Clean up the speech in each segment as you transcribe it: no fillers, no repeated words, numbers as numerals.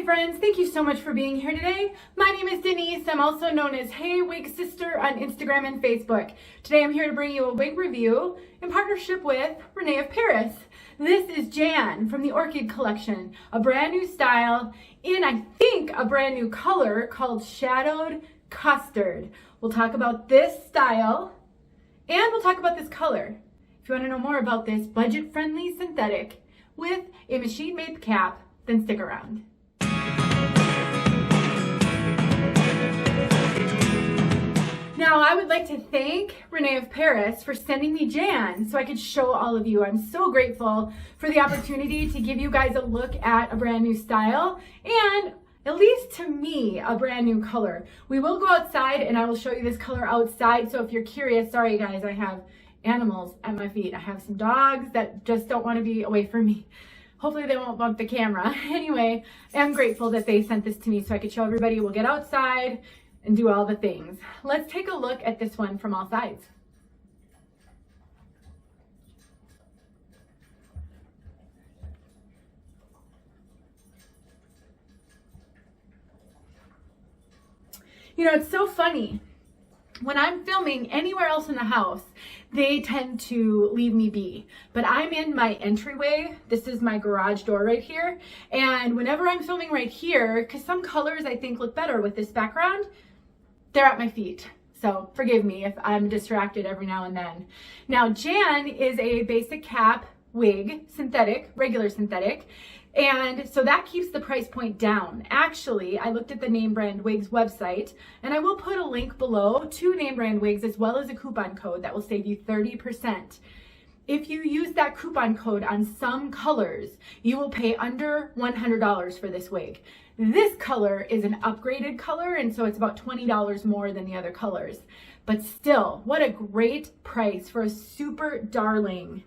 friends, thank you so much for being here today. My name is Denise. I'm also known as heywigsister on Instagram and Facebook. Today I'm here to bring you a wig review in partnership with Rene of Paris. This is Jan from the Orchid collection, a brand new style in, I think, a brand new color called Shadowed Custard. We'll talk about this style and we'll talk about this color. If you want to know more about this budget-friendly synthetic with a machine-made cap, then stick around. Now, I would like to thank Rene of Paris for sending me Jan so I could show all of you. I'm so grateful for the opportunity to give you guys a look at a brand new style and, at least to me, a brand new color. We will go outside and I will show you this color outside. So if you're curious, sorry guys, I have animals at my feet. I have some dogs that just don't want to be away from me. Hopefully they won't bump the camera. Anyway, I'm grateful that they sent this to me so I could show everybody. We'll get outside and do all the things. Let's take a look at this one from all sides. You know, it's so funny. When I'm filming anywhere else in the house, they tend to leave me be. But I'm in my entryway. This is my garage door right here. And whenever I'm filming right here, because some colors I think look better with this background, they're at my feet. So forgive me if I'm distracted every now and then. Now, Jan is a basic cap wig, synthetic, regular synthetic. And so that keeps the price point down. Actually, I looked at the name brand wigs website and I will put a link below to name brand wigs as well as a coupon code that will save you 30%. If you use that coupon code on some colors, you will pay under $100 for this wig. This color is an upgraded color and so it's about $20 more than the other colors. But still, what a great price for a super darling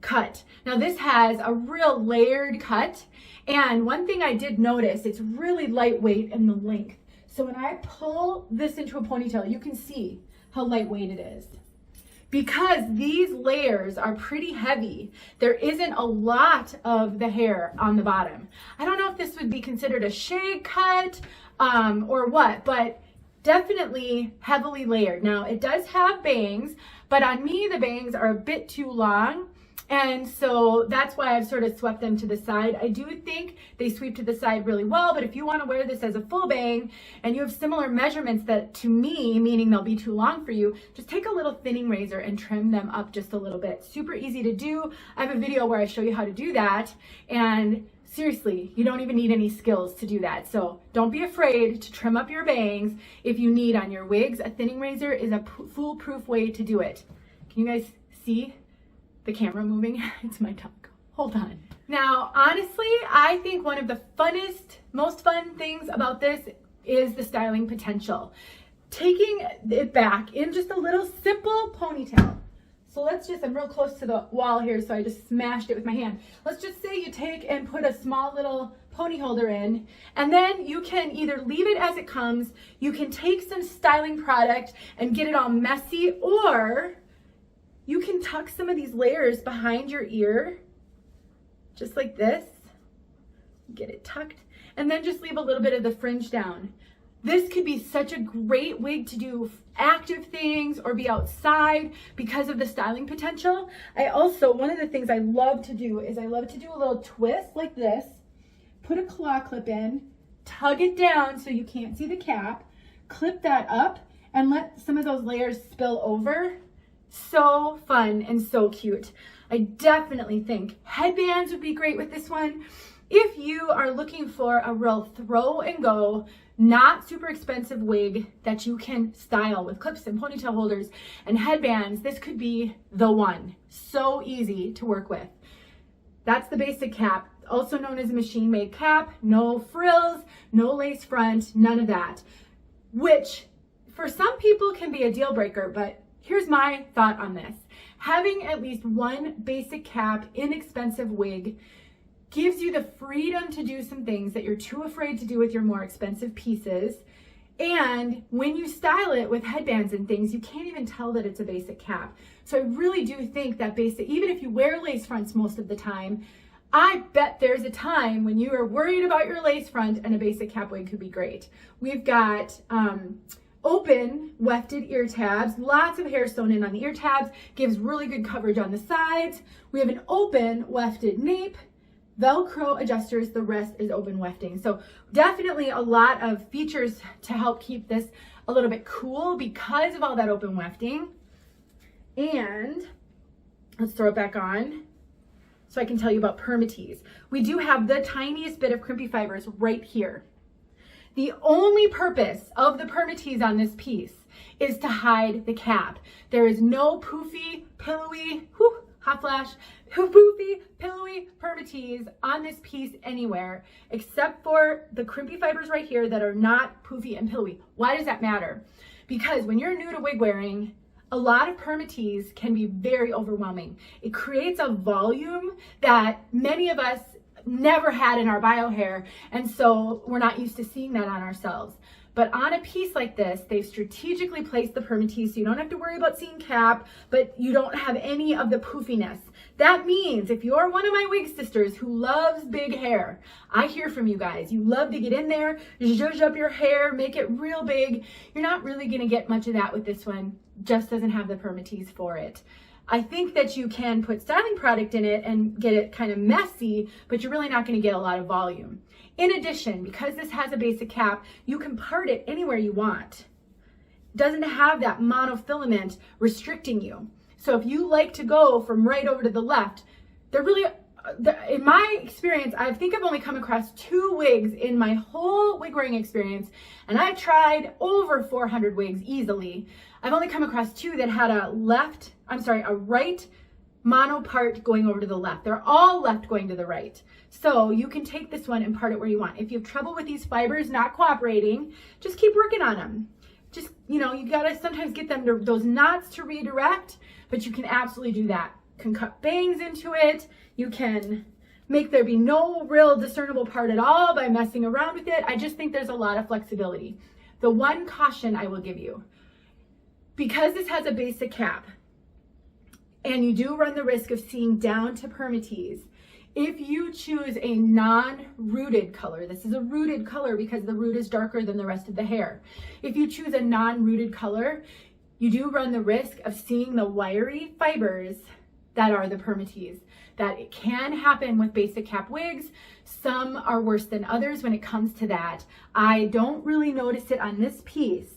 cut. Now this has a real layered cut, and one thing I did notice, it's really lightweight in the length. So when I pull this into a ponytail, you can see how lightweight it is. Because these layers are pretty heavy, there isn't a lot of the hair on the bottom. I don't know if this would be considered a shade cut or what, but definitely heavily layered. Now it does have bangs, but on me the bangs are a bit too long. And so that's why I've sort of swept them to the side. I do think they sweep to the side really well, but if you want to wear this as a full bang and you have similar measurements that to me, meaning they'll be too long for you, just take a little thinning razor and trim them up just a little bit. Super easy to do. I have a video where I show you how to do that. And seriously, you don't even need any skills to do that. So don't be afraid to trim up your bangs if you need on your wigs. A thinning razor is a foolproof way to do it. Can you guys see the camera moving? It's my tongue. Hold on. Now, honestly, I think one of the most fun things about this is the styling potential. Taking it back in just a little simple ponytail. So let's just, I'm real close to the wall here, so I just smashed it with my hand. Let's just say you take and put a small little pony holder in, and then you can either leave it as it comes, you can take some styling product and get it all messy, or you can tuck some of these layers behind your ear, just like this. Get it tucked, and then just leave a little bit of the fringe down. This could be such a great wig to do active things or be outside because of the styling potential. One of the things I love to do is I love to do a little twist like this, put a claw clip in, tug it down so you can't see the cap, clip that up, and let some of those layers spill over. So fun and so cute. I definitely think headbands would be great with this one. If you are looking for a real throw and go, not super expensive wig that you can style with clips and ponytail holders and headbands, this could be the one. So easy to work with. That's the basic cap, also known as a machine-made cap. No frills, no lace front, none of that. Which for some people can be a deal breaker, but here's my thought on this. Having at least one basic cap, inexpensive wig gives you the freedom to do some things that you're too afraid to do with your more expensive pieces. And when you style it with headbands and things, you can't even tell that it's a basic cap. So I really do think that even if you wear lace fronts most of the time, I bet there's a time when you are worried about your lace front and a basic cap wig could be great. We've got open wefted ear tabs, lots of hair sewn in on the ear tabs, gives really good coverage on the sides. We have an open wefted nape, Velcro adjusters, the rest is open wefting. So definitely a lot of features to help keep this a little bit cool because of all that open wefting. And let's throw it back on so I can tell you about Permatease. We do have the tiniest bit of crimpy fibers right here. The only purpose of the Permatease on this piece is to hide the cap. There is no poofy, pillowy, hot flash, poofy, pillowy Permatease on this piece anywhere, except for the crimpy fibers right here that are not poofy and pillowy. Why does that matter? Because when you're new to wig wearing, a lot of Permatease can be very overwhelming. It creates a volume that many of us never had in our bio hair, and so we're not used to seeing that on ourselves. But on a piece like this, they've strategically placed the Permatease so you don't have to worry about seeing cap, but you don't have any of the poofiness. That means if you're one of my wig sisters who loves big hair, I hear from you guys. You love to get in there, zhuzh up your hair, make it real big. You're not really gonna get much of that with this one. Just doesn't have the Permatease for it. I think that you can put styling product in it and get it kind of messy, but you're really not going to get a lot of volume. In addition, because this has a basic cap, you can part it anywhere you want. It doesn't have that monofilament restricting you. So if you like to go from right over to the left, they're really, in my experience, I think I've only come across 2 wigs in my whole wig wearing experience, and I've tried over 400 wigs easily. I've only come across 2 that had a right mono part going over to the left. They're all left going to the right. So you can take this one and part it where you want. If you have trouble with these fibers not cooperating, just keep working on them. Just, you gotta sometimes get them to, those knots to redirect, but you can absolutely do that. You can cut bangs into it. You can make there be no real discernible part at all by messing around with it. I just think there's a lot of flexibility. The one caution I will give you, because this has a basic cap, and you do run the risk of seeing down to Permatease, if you choose a non-rooted color, this is a rooted color because the root is darker than the rest of the hair. If you choose a non-rooted color, you do run the risk of seeing the wiry fibers that are the Permatease. That it can happen with basic cap wigs. Some are worse than others when it comes to that. I don't really notice it on this piece,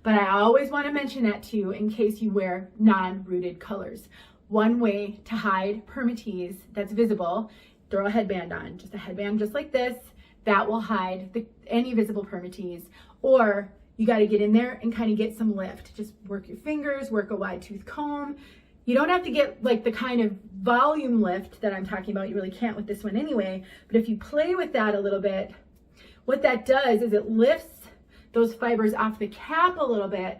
but I always want to mention that to you in case you wear non-rooted colors. One way to hide Permatease that's visible, throw a headband on, just a headband just like this, that will hide any visible Permatease. Or you got to get in there and kind of get some lift. Just work your fingers, work a wide tooth comb. You don't have to get like the kind of volume lift that I'm talking about. You really can't with this one anyway. But if you play with that a little bit, what that does is it lifts those fibers off the cap a little bit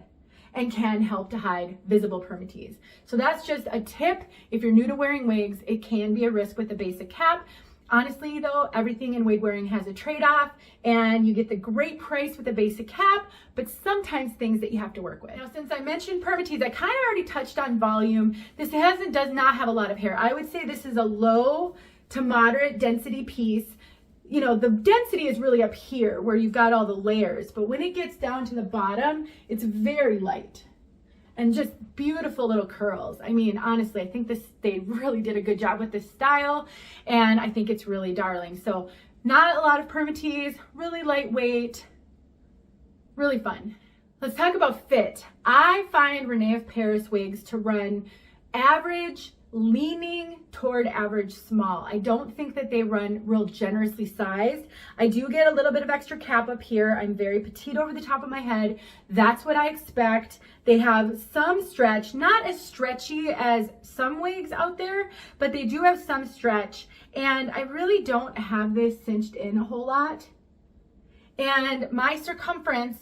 and can help to hide visible Permatease. So that's just a tip. If you're new to wearing wigs, it can be a risk with the basic cap. Honestly though, everything in wig wearing has a trade-off, and you get the great price with the basic cap, but sometimes things that you have to work with. Now, since I mentioned Permatease, I kind of already touched on volume. This does not have a lot of hair. I would say this is a low to moderate density piece. The density is really up here where you've got all the layers, but when it gets down to the bottom, it's very light and just beautiful little curls. I mean, honestly, I think they really did a good job with this style, and I think it's really darling. So not a lot of Permatease, really lightweight, really fun. Let's talk about fit. I find Rene of Paris wigs to run average, leaning toward average small. I don't think that they run real generously sized. I do get a little bit of extra cap up here. I'm very petite over the top of my head. That's what I expect. They have some stretch, not as stretchy as some wigs out there, but they do have some stretch. And I really don't have this cinched in a whole lot. And my circumference,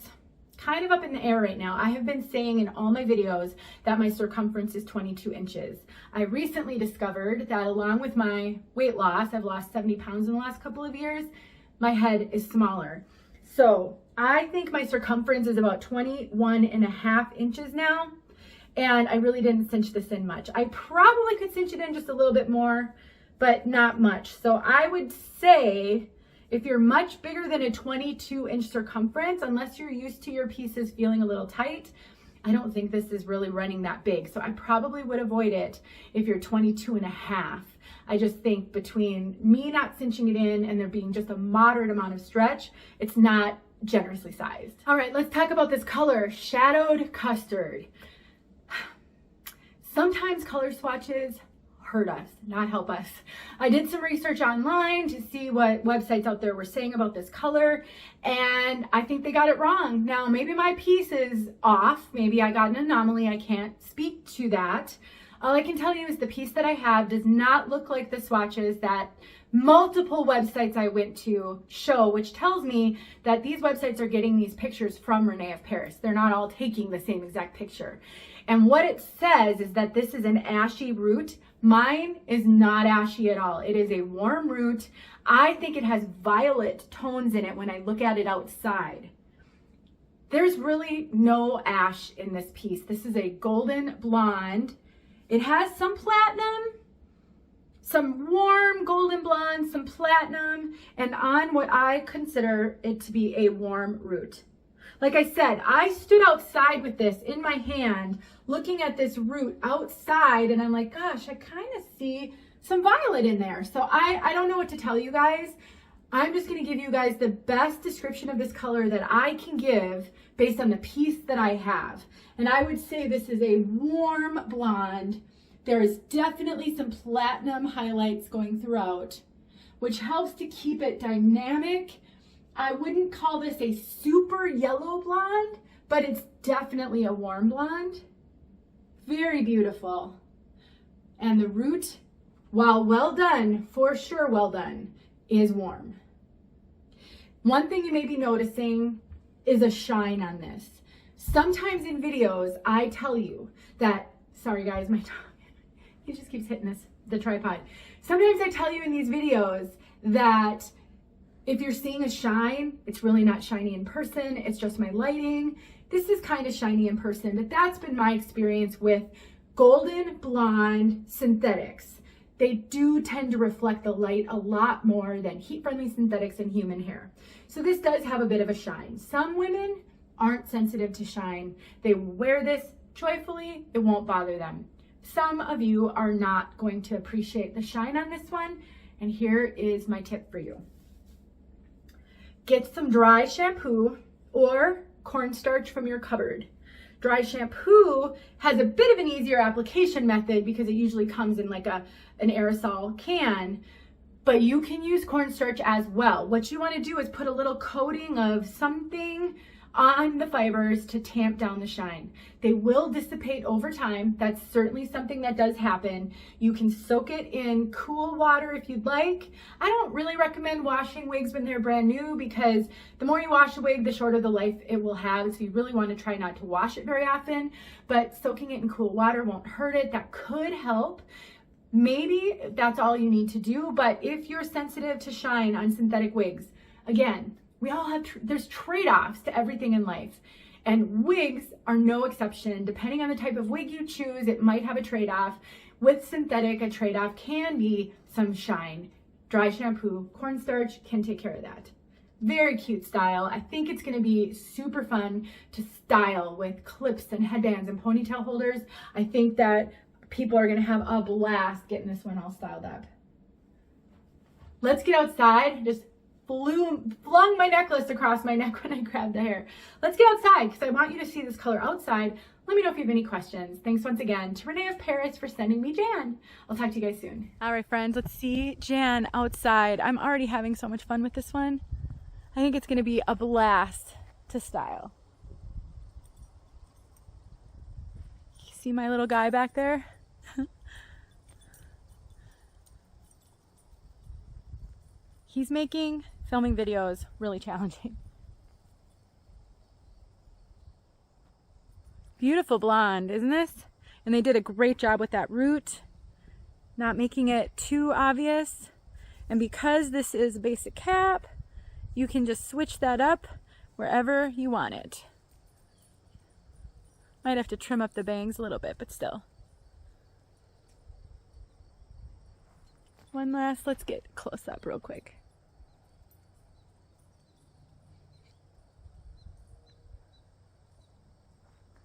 kind of up in the air right now. I have been saying in all my videos that my circumference is 22 inches. I recently discovered that along with my weight loss, I've lost 70 pounds in the last couple of years, my head is smaller. So I think my circumference is about 21.5 inches now, and I really didn't cinch this in much. I probably could cinch it in just a little bit more, but not much. So I would say if you're much bigger than a 22-inch circumference, unless you're used to your pieces feeling a little tight, I don't think this is really running that big. So I probably would avoid it if you're 22.5. I just think between me not cinching it in and there being just a moderate amount of stretch, it's not generously sized. All right, let's talk about this color, Shadowed Custard. Sometimes color swatches hurt us, not help us. I did some research online to see what websites out there were saying about this color, and I think they got it wrong. Now, maybe my piece is off. Maybe I got an anomaly. I can't speak to that. All I can tell you is the piece that I have does not look like the swatches that multiple websites I went to show, which tells me that these websites are getting these pictures from Rene of Paris. They're not all taking the same exact picture. And what it says is that this is an ashy root. Mine is not ashy at all. It is a warm root. I think it has violet tones in it when I look at it outside. There's really no ash in this piece. This is a golden blonde. It has some platinum, some warm golden blonde, some platinum, and on what I consider it to be a warm root. Like I said, I stood outside with this in my hand, looking at this root outside, and I'm like, gosh, I kind of see some violet in there. So I don't know what to tell you guys. I'm just gonna give you guys the best description of this color that I can give based on the piece that I have. And I would say this is a warm blonde. There is definitely some platinum highlights going throughout, which helps to keep it dynamic. I wouldn't call this a super yellow blonde, but it's definitely a warm blonde. Very beautiful. And the root, while well done, for sure well done, is warm. One thing you may be noticing is a shine on this. Sometimes in videos, I tell you that, sorry guys, my dog, he just keeps hitting the tripod. Sometimes I tell you in these videos that if you're seeing a shine, it's really not shiny in person, it's just my lighting. This is kind of shiny in person, but that's been my experience with golden blonde synthetics. They do tend to reflect the light a lot more than heat-friendly synthetics and human hair. So this does have a bit of a shine. Some women aren't sensitive to shine. They wear this joyfully, it won't bother them. Some of you are not going to appreciate the shine on this one, and here is my tip for you. Get some dry shampoo or cornstarch from your cupboard. Dry shampoo has a bit of an easier application method because it usually comes in like an aerosol can, but you can use cornstarch as well. What you want to do is put a little coating of something on the fibers to tamp down the shine. They will dissipate over time. That's certainly something that does happen. You can soak it in cool water if you'd like. I don't really recommend washing wigs when they're brand new because the more you wash a wig, the shorter the life it will have. So you really want to try not to wash it very often, but soaking it in cool water won't hurt it. That could help. Maybe that's all you need to do, but if you're sensitive to shine on synthetic wigs, again, we all have, there's trade-offs to everything in life, and wigs are no exception. Depending on the type of wig you choose, it might have a trade-off. With synthetic, a trade-off can be some shine. Dry shampoo, cornstarch can take care of that. Very cute style. I think it's gonna be super fun to style with clips and headbands and ponytail holders. I think that people are gonna have a blast getting this one all styled up. Let's get outside. Just flung my necklace across my neck when I grabbed the hair. Let's get outside because I want you to see this color outside. Let me know if you have any questions. Thanks once again to Rene of Paris for sending me Jan. I'll talk to you guys soon. All right, friends, let's see Jan outside. I'm already having so much fun with this one. I think it's gonna be a blast to style. You see my little guy back there? He's making filming videos really challenging. Beautiful blonde, isn't this? And they did a great job with that root, not making it too obvious. And because this is a basic cap, you can just switch that up wherever you want it. Might have to trim up the bangs a little bit, but still. One last, let's get close up real quick.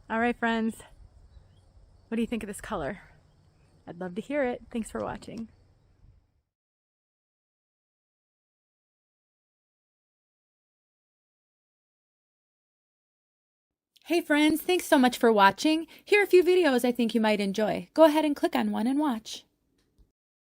All right, friends, what do you think of this color? I'd love to hear it. Thanks for watching. Hey friends, thanks so much for watching. Here are a few videos I think you might enjoy. Go ahead and click on one and watch.